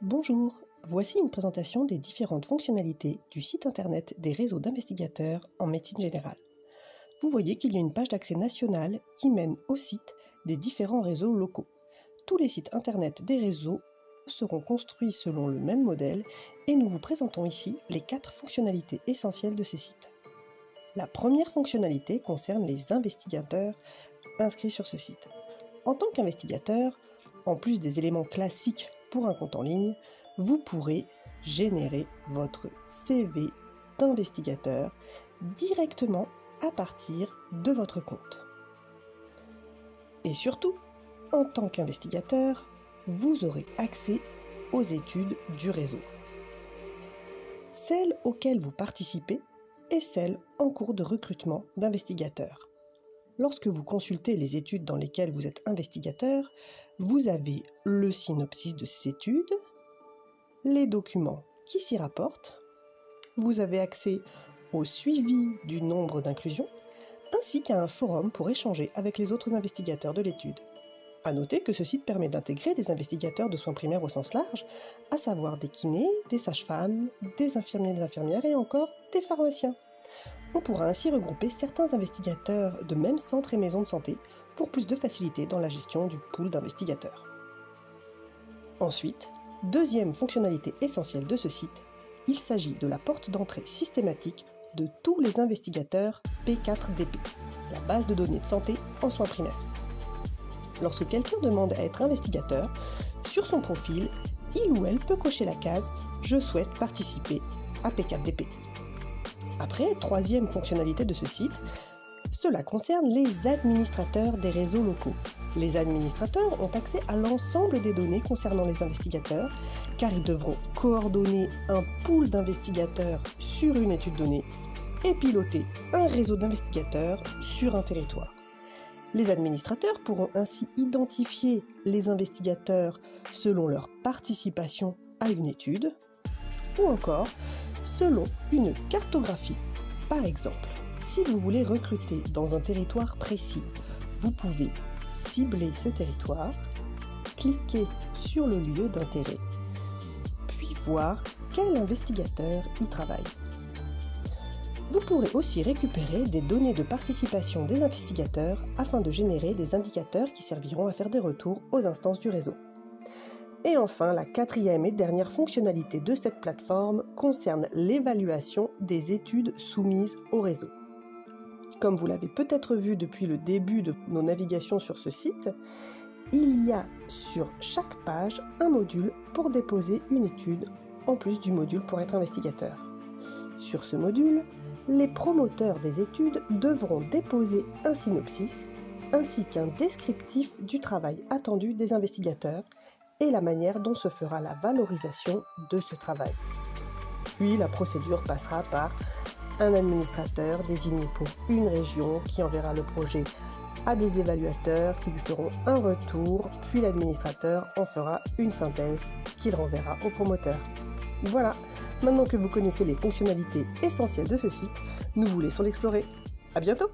Bonjour, voici une présentation des différentes fonctionnalités du site internet des réseaux d'investigateurs en médecine générale. Vous voyez qu'il y a une page d'accès nationale qui mène au site des différents réseaux locaux. Tous les sites internet des réseaux seront construits selon le même modèle et nous vous présentons ici les 4 fonctionnalités essentielles de ces sites. La première fonctionnalité concerne les investigateurs inscrits sur ce site. En tant qu'investigateur, en plus des éléments classiques pour un compte en ligne, vous pourrez générer votre CV d'investigateur directement à partir de votre compte. Et surtout, en tant qu'investigateur, vous aurez accès aux études du réseau. Celles auxquelles vous participez et celles en cours de recrutement d'investigateurs. Lorsque vous consultez les études dans lesquelles vous êtes investigateur, vous avez le synopsis de ces études, les documents qui s'y rapportent, vous avez accès au suivi du nombre d'inclusions, ainsi qu'à un forum pour échanger avec les autres investigateurs de l'étude. À noter que ce site permet d'intégrer des investigateurs de soins primaires au sens large, à savoir des kinés, des sages-femmes, des infirmiers et des infirmières et encore des pharmaciens. On pourra ainsi regrouper certains investigateurs de même centre et maison de santé pour plus de facilité dans la gestion du pool d'investigateurs. Ensuite, deuxième fonctionnalité essentielle de ce site, il s'agit de la porte d'entrée systématique de tous les investigateurs P4DP, la base de données de santé en soins primaires. Lorsque quelqu'un demande à être investigateur, sur son profil, il ou elle peut cocher la case « Je souhaite participer à P4DP ». Après, troisième fonctionnalité de ce site, cela concerne les administrateurs des réseaux locaux. Les administrateurs ont accès à l'ensemble des données concernant les investigateurs, car ils devront coordonner un pool d'investigateurs sur une étude donnée et piloter un réseau d'investigateurs sur un territoire. Les administrateurs pourront ainsi identifier les investigateurs selon leur participation à une étude, ou encore selon une cartographie. Par exemple, si vous voulez recruter dans un territoire précis, vous pouvez cibler ce territoire, cliquer sur le lieu d'intérêt, puis voir quel investigateur y travaille. Vous pourrez aussi récupérer des données de participation des investigateurs afin de générer des indicateurs qui serviront à faire des retours aux instances du réseau. Et enfin, la quatrième et dernière fonctionnalité de cette plateforme concerne l'évaluation des études soumises au réseau. Comme vous l'avez peut-être vu depuis le début de nos navigations sur ce site, il y a sur chaque page un module pour déposer une étude, en plus du module pour être investigateur. Sur ce module, les promoteurs des études devront déposer un synopsis, ainsi qu'un descriptif du travail attendu des investigateurs, et la manière dont se fera la valorisation de ce travail. Puis la procédure passera par un administrateur désigné pour une région qui enverra le projet à des évaluateurs qui lui feront un retour, puis l'administrateur en fera une synthèse qu'il renverra au promoteur. Voilà, maintenant que vous connaissez les fonctionnalités essentielles de ce site, nous vous laissons l'explorer. À bientôt!